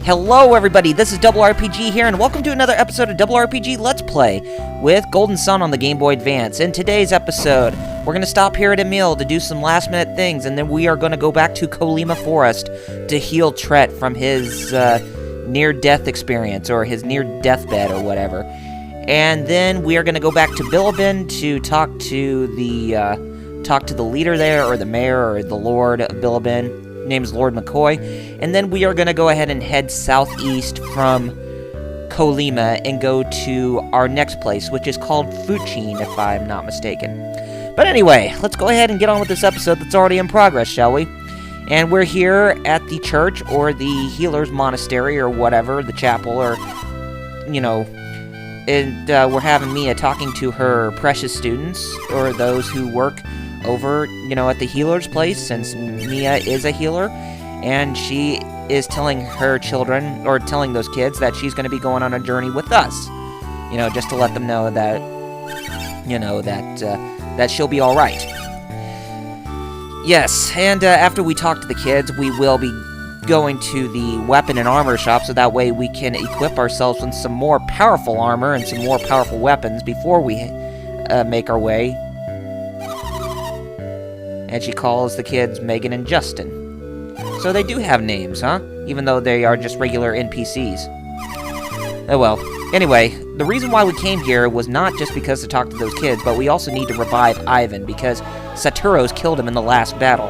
Hello everybody, this is RPG here, and welcome to another episode of RPG Let's Play with Golden Sun on the Game Boy Advance. In today's episode, we're going to stop here at Emil to do some last minute things, and then we are going to go back to Kolima Forest to heal Tret from his near-death experience, or his near-deathbed, or whatever. And then we are going to go back to Bilibin to talk to the leader there, or the mayor, or the lord of Bilibin. Name is Lord McCoy, and then we are going to go ahead and head southeast from Kolima and go to our next place, which is called Fuchin, if I'm not mistaken. But anyway, let's go ahead and get on with this episode that's already in progress, shall we? And we're here at the church, or the healer's monastery, or whatever, the chapel, or, you know, and we're having Mia talking to her precious students, or those who work over, you know, at the healer's place, since Mia is a healer, and she is telling her children, or telling those kids, that she's going to be going on a journey with us, you know, just to let them know that, you know, that she'll be alright. Yes, and after we talk to the kids, we will be going to the weapon and armor shop, so that way we can equip ourselves with some more powerful armor and some more powerful weapons before we make our way. And she calls the kids Megan and Justin. So they do have names, huh? Even though they are just regular NPCs. Oh well. Anyway, the reason why we came here was not just because to talk to those kids, but we also need to revive Ivan, because Saturo's killed him in the last battle.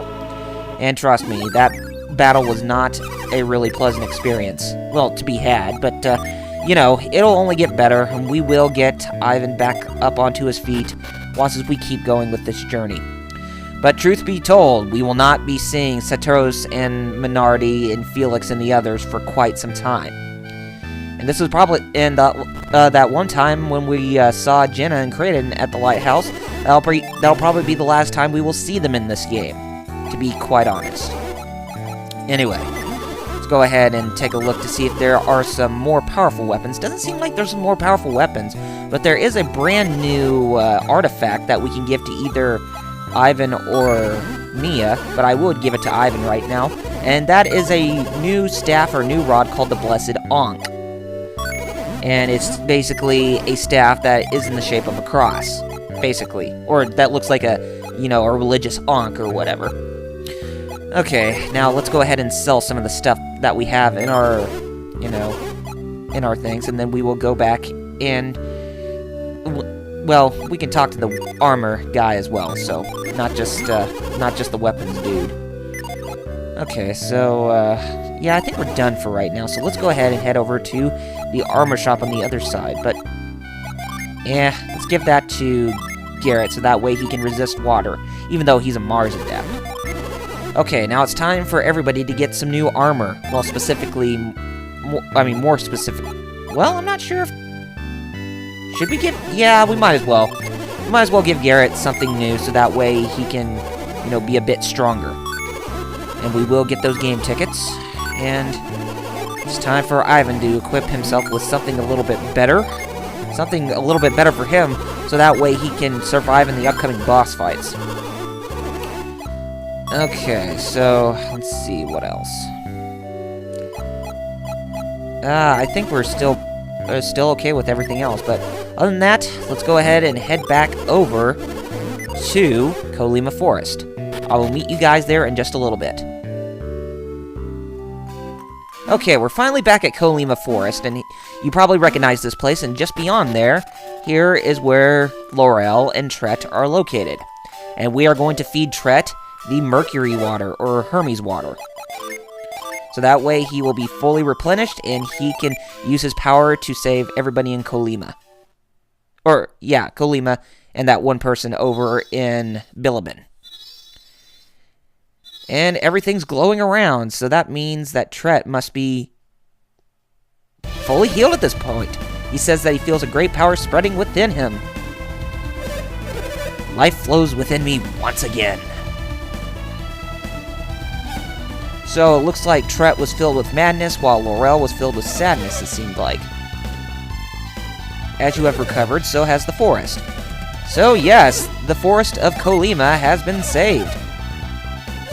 And trust me, that battle was not a really pleasant experience. Well, to be had, but, you know, it'll only get better, and we will get Ivan back up onto his feet once as we keep going with this journey. But truth be told, we will not be seeing Saturos and Minardi and Felix and the others for quite some time. And this was probably in that one time when we saw Jenna and Kraden at the lighthouse. That'll probably be the last time we will see them in this game, to be quite honest. Anyway, let's go ahead and take a look to see if there are some more powerful weapons. Doesn't seem like there's some more powerful weapons, but there is a brand new artifact that we can give to either Ivan or Mia, but I would give it to Ivan right now, and that is a new staff or new rod called the Blessed Ankh. And it's basically a staff that is in the shape of a cross, basically, or that looks like a, you know, a religious ankh or whatever. Okay, now let's go ahead and sell some of the stuff that we have in our, you know, in our things, and then we will go back and, well, we can talk to the armor guy as well, so not just the weapons dude. Okay, so yeah, I think we're done for right now. So let's go ahead and head over to the armor shop on the other side. But yeah, let's give that to Garrett so that way he can resist water, even though he's a Mars adept. Okay, now it's time for everybody to get some new armor. Well, specifically, more specific. Well, I'm not sure if. Should we give... Yeah, we might as well. We might as well give Garrett something new, so that way he can, you know, be a bit stronger. And we will get those game tickets. And it's time for Ivan to equip himself with something a little bit better. Something a little bit better for him, so that way he can survive in the upcoming boss fights. Okay, so let's see what else. I think we're still okay with everything else, but other than that, let's go ahead and head back over to Kolima Forest. I will meet you guys there in just a little bit. Okay, we're finally back at Kolima Forest, and you probably recognize this place, and just beyond there, here is where Laurel and Tret are located. And we are going to feed Tret the Mercury water, or Hermes water. So that way he will be fully replenished, and he can use his power to save everybody in Kolima. Or, yeah, Kolima, and that one person over in Bilibin. And everything's glowing around, so that means that Tret must be fully healed at this point. He says that he feels a great power spreading within him. Life flows within me once again. So it looks like Tret was filled with madness, while Laurel was filled with sadness, it seemed like. As you have recovered, so has the forest. So yes, the forest of Kolima has been saved.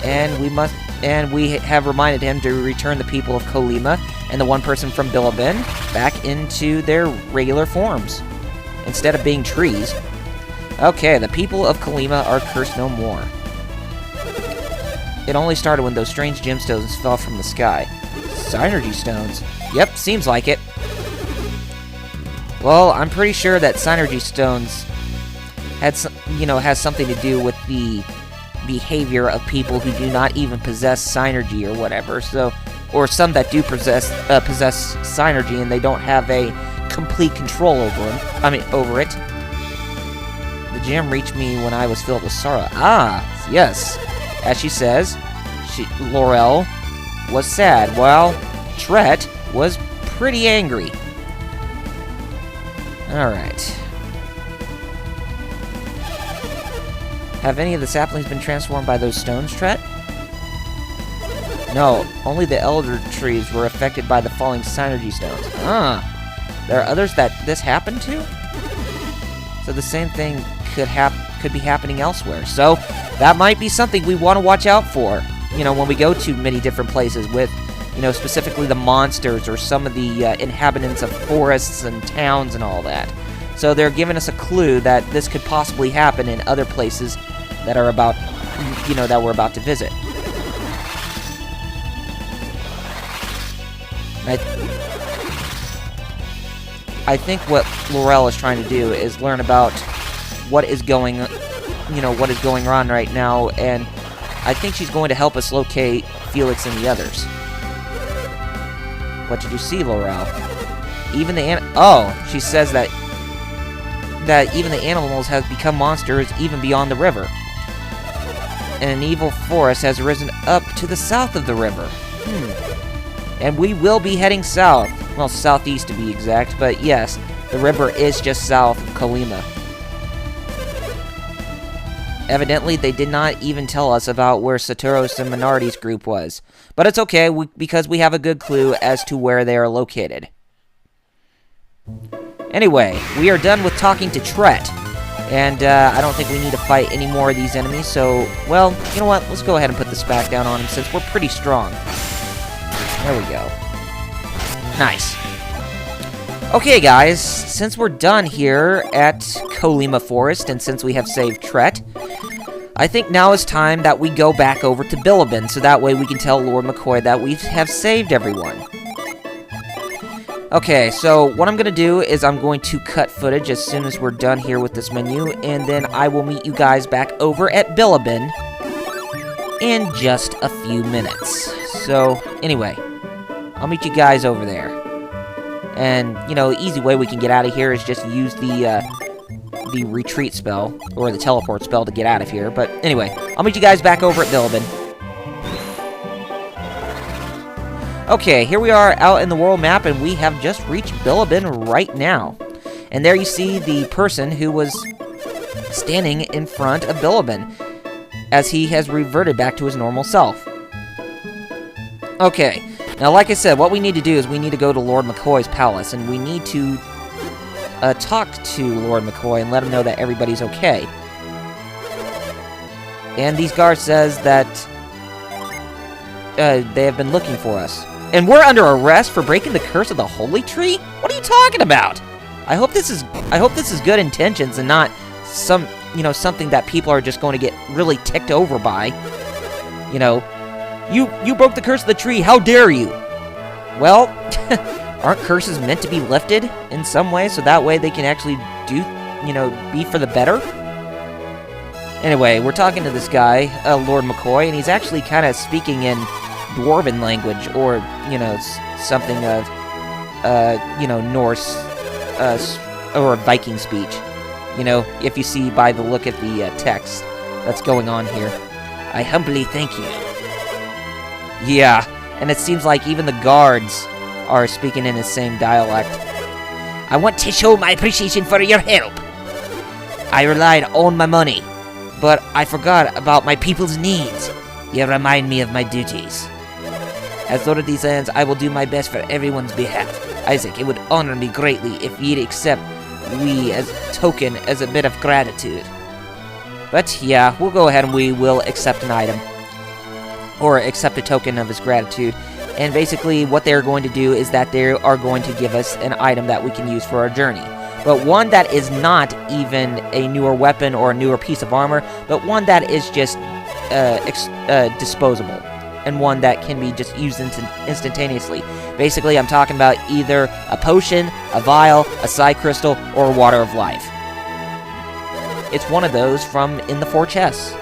And we must... and we have reminded him to return the people of Kolima and the one person from Bilibin back into their regular forms, instead of being trees. Okay, the people of Colima are cursed no more. It only started when those strange gemstones fell from the sky. Synergy stones. Yep, seems like it. Well, I'm pretty sure that Synergy stones has something to do with the behavior of people who do not even possess Synergy or whatever. So, or some that do possess Synergy and they don't have a complete control over it. The gem reached me when I was filled with sorrow. Ah, yes. As she says, Laurel was sad, while Tret was pretty angry. Alright. Have any of the saplings been transformed by those stones, Tret? No, only the elder trees were affected by the falling Synergy stones. Ah, there are others that this happened to? So the same thing could be happening elsewhere. So that might be something we want to watch out for, when we go to many different places with, specifically the monsters or some of the inhabitants of forests and towns and all that. So they're giving us a clue that this could possibly happen in other places that are about, that we're about to visit. I think what Laurel is trying to do is learn about what is going on right now, and I think she's going to help us locate Felix and the others. What did you see, Laurel? Even the she says that even the animals have become monsters even beyond the river. And an evil forest has risen up to the south of the river. And we will be heading south. Well, southeast to be exact, but yes, the river is just south of Colima. Evidently, they did not even tell us about where Satoros and Minardi's group was. But it's okay, because we have a good clue as to where they are located. Anyway, we are done with talking to Tret. And I don't think we need to fight any more of these enemies, so, well, you know what? Let's go ahead and put the SPAC down on him since we're pretty strong. There we go. Nice. Okay, guys, since we're done here at Kolima Forest, and since we have saved Tret, I think now is time that we go back over to Bilibin, so that way we can tell Lord McCoy that we have saved everyone. Okay, so what I'm going to do is I'm going to cut footage as soon as we're done here with this menu, and then I will meet you guys back over at Bilibin in just a few minutes. So, anyway, I'll meet you guys over there. And, the easy way we can get out of here is just use the retreat spell, or the teleport spell to get out of here. But anyway, I'll meet you guys back over at Bilibin. Okay, here we are out in the world map, and we have just reached Bilibin right now. And there you see the person who was standing in front of Bilibin, as he has reverted back to his normal self. Okay, now like I said, what we need to do is we need to go to Lord McCoy's palace, and we need to talk to Lord McCoy and let him know that everybody's okay. And these guards says that they have been looking for us. And we're under arrest for breaking the curse of the holy tree? What are you talking about? I hope this is good intentions and not something that people are just going to get really ticked over by. You broke the curse of the tree, how dare you? Well, aren't curses meant to be lifted in some way, so that way they can actually be for the better? Anyway, we're talking to this guy, Lord McCoy, and he's actually kind of speaking in Dwarven language, or, something of, Norse, or Viking speech. If you see by the look at the text that's going on here. I humbly thank you. Yeah, and it seems like even the guards are speaking in the same dialect. I want to show my appreciation for your help. I relied on my money, but I forgot about my people's needs. You remind me of my duties. As Lord of these lands, I will do my best for everyone's behalf. Isaac, it would honor me greatly if you'd accept we as a token, as a bit of gratitude. But yeah, we'll go ahead and we will accept an item. or accept a token of his gratitude. And basically what they're going to do is that they are going to give us an item that we can use for our journey. But one that is not even a newer weapon or a newer piece of armor, but one that is just disposable, and one that can be just used instantaneously. Basically, I'm talking about either a potion, a vial, a psi crystal, or a water of life. It's one of those from in the 4 chests.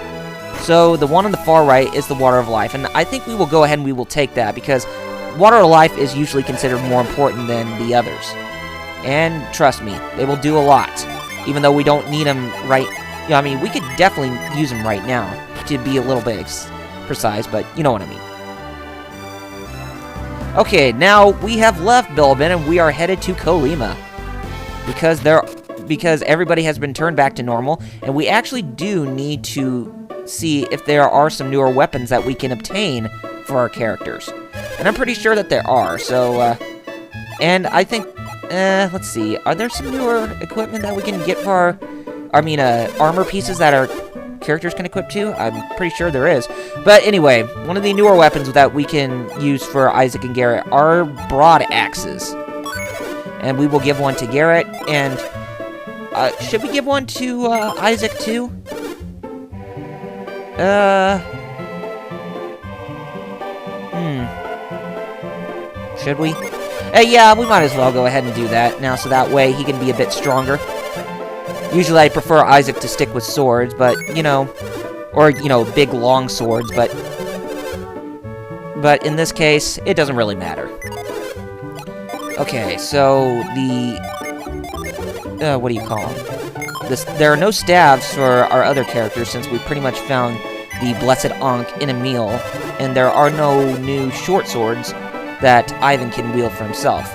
So the one on the far right is the water of life, and I think we will go ahead and we will take that, because water of life is usually considered more important than the others. And trust me, they will do a lot, even though we don't need them right. You know, I mean, we could definitely use them right now to be a little bit precise, but you know what I mean. Okay, now we have left Bilibin and we are headed to Kolima, because everybody has been turned back to normal, and we actually do need to see if there are some newer weapons that we can obtain for our characters. And I'm pretty sure that there are, so, and I think, let's see, are there some newer equipment that we can get for our, armor pieces that our characters can equip to? I'm pretty sure there is. But anyway, one of the newer weapons that we can use for Isaac and Garrett are broad axes. And we will give one to Garrett, and, should we give one to, Isaac too? Should we? Yeah, we might as well go ahead and do that now, so that way he can be a bit stronger. Usually I prefer Isaac to stick with swords, but, you know, or, you know, big long swords, but in this case, it doesn't really matter. Okay, so what do you call them? There are no staves for our other characters, since we pretty much found the Blessed Ankh in a meal, and there are no new short swords that Ivan can wield for himself.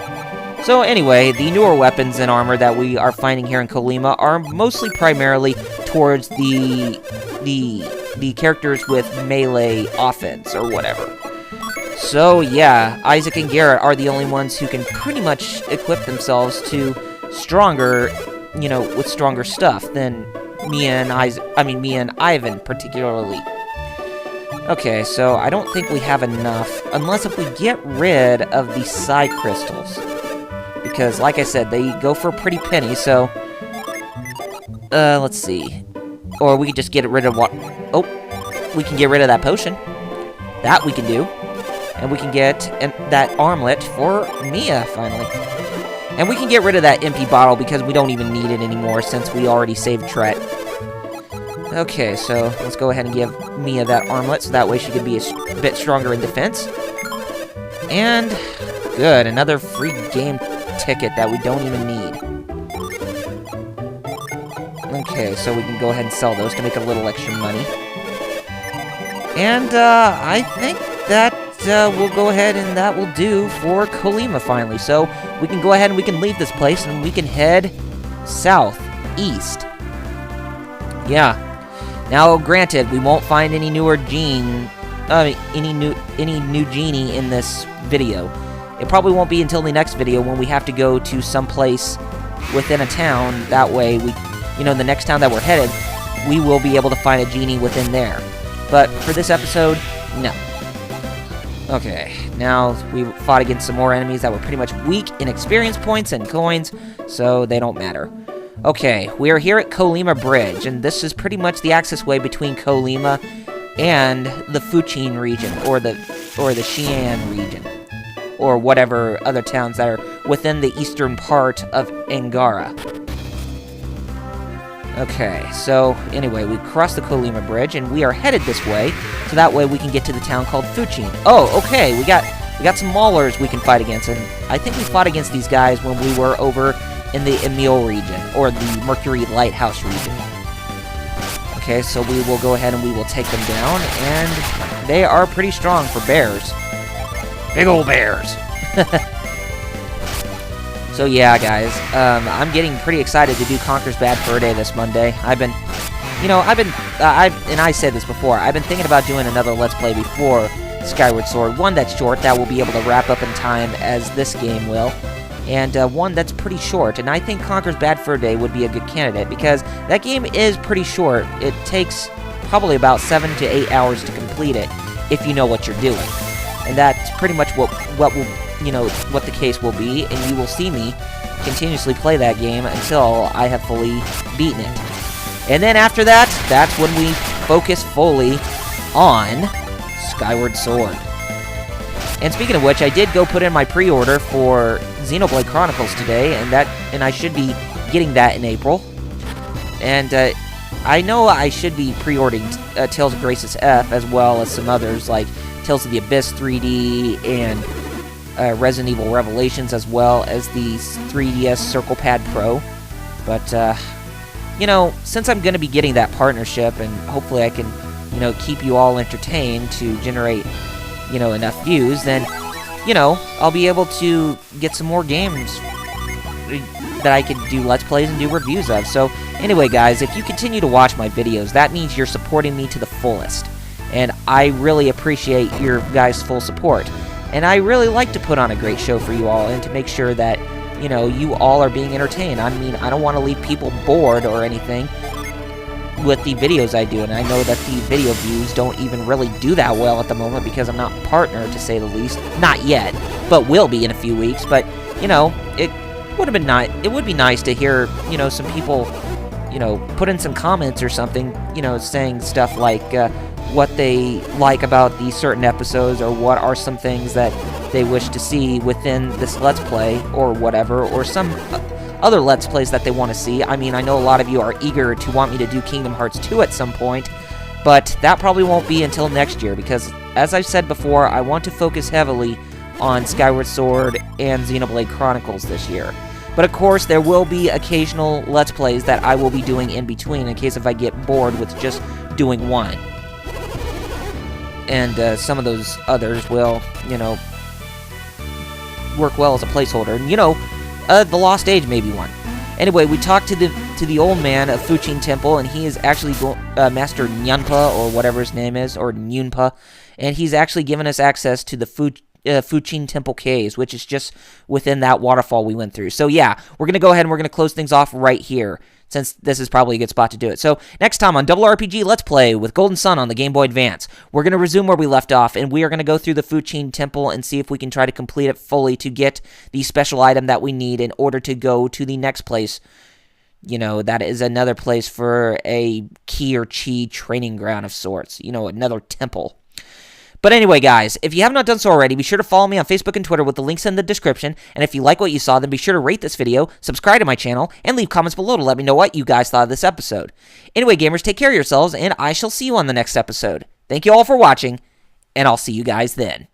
So anyway, the newer weapons and armor that we are finding here in Kolima are mostly primarily towards the characters with melee offense or whatever. So yeah, Isaac and Garrett are the only ones who can pretty much equip themselves to stronger, you know, with stronger stuff than me and Ivan particularly. Okay, so I don't think we have enough, unless if we get rid of the psi crystals. Because, like I said, they go for a pretty penny, so... let's see. Or we could just get rid of what... Oh, we can get rid of that potion. That we can do. And we can get that armlet for Mia, finally. And we can get rid of that empty bottle, because we don't even need it anymore, since we already saved Tret. Okay, so let's go ahead and give Mia that armlet, so that way she can be a bit stronger in defense. And, good, another free game ticket that we don't even need. Okay, so we can go ahead and sell those to make a little extra money. And, I think that we'll go ahead and that will do for Kolima finally. So, we can go ahead and we can leave this place and we can head southeast. Yeah. Now, granted, we won't find any newer any new genie in this video. It probably won't be until the next video when we have to go to some place within a town. That way, the next town that we're headed, we will be able to find a genie within there. But for this episode, no. Okay, now we fought against some more enemies that were pretty much weak in experience points and coins, so they don't matter. Okay, we are here at Kolima Bridge, and this is pretty much the access way between Kolima and the Fuchin region, or the Xi'an region, or whatever other towns that are within the eastern part of Angara. Okay, so anyway, we crossed the Kolima Bridge, and we are headed this way, so that way we can get to the town called Fuchin. Oh, okay, we got some maulers we can fight against, and I think we fought against these guys when we were over in the Emil region, or the Mercury Lighthouse region. Okay, so we will go ahead and we will take them down, and they are pretty strong for bears. Big old bears! So yeah, guys, I'm getting pretty excited to do Conker's Bad Fur Day this Monday. and I said this before, I've been thinking about doing another Let's Play before Skyward Sword, one that's short, that will be able to wrap up in time as this game will, and one that's pretty short, and I think Conker's Bad Fur Day would be a good candidate, because that game is pretty short. It takes probably about 7 to 8 hours to complete it, if you know what you're doing. And that's pretty much what will, you know, what the case will be, and you will see me continuously play that game until I have fully beaten it. And then after that, that's when we focus fully on Skyward Sword. And speaking of which, I did go put in my pre-order for Xenoblade Chronicles today, and I should be getting that in April. And I know I should be pre-ordering Tales of Graces F, as well as some others like Tales of the Abyss 3D and Resident Evil Revelations, as well as the 3DS Circle Pad Pro. But, you know, since I'm going to be getting that partnership, and hopefully I can, you know, keep you all entertained to generate, you know, enough views, then, you know, I'll be able to get some more games that I could do Let's Plays and do reviews of. So, anyway, guys, if you continue to watch my videos, that means you're supporting me to the fullest. And I really appreciate your guys' full support. And I really like to put on a great show for you all and to make sure that, you know, you all are being entertained. I mean, I don't want to leave people bored or anything with the videos I do. And I know that the video views don't even really do that well at the moment because I'm not partnered, to say the least. Not yet, but will be in a few weeks. But, you know, it would have been nice. It would be nice to hear, you know, some people, you know, put in some comments or something, you know, saying stuff like what they like about these certain episodes, or what are some things that they wish to see within this Let's Play, or whatever, or some other Let's Plays that they want to see. I mean, I know a lot of you are eager to want me to do Kingdom Hearts 2 at some point, but that probably won't be until next year, because, as I've said before, I want to focus heavily on Skyward Sword and Xenoblade Chronicles this year. But of course, there will be occasional Let's Plays that I will be doing in between, in case if I get bored with just doing one. And some of those others will, you know, work well as a placeholder. And, you know, The Lost Age may be one. Anyway, we talked to the old man of Fuchin Temple, and he is actually Master Nyunpa, or whatever his name is, or Nyunpa, and he's actually given us access to the Fuchin Temple Caves, which is just within that waterfall we went through. So yeah, we're going to go ahead and we're going to close things off right here, since this is probably a good spot to do it. So next time on RPG Let's Play with Golden Sun on the Game Boy Advance, we're going to resume where we left off, and we are going to go through the Fuchin Temple and see if we can try to complete it fully to get the special item that we need in order to go to the next place. You know, that is another place for a Ki or Chi training ground of sorts. You know, another temple. But anyway, guys, if you have not done so already, be sure to follow me on Facebook and Twitter with the links in the description. And if you like what you saw, then be sure to rate this video, subscribe to my channel, and leave comments below to let me know what you guys thought of this episode. Anyway, gamers, take care of yourselves, and I shall see you on the next episode. Thank you all for watching, and I'll see you guys then.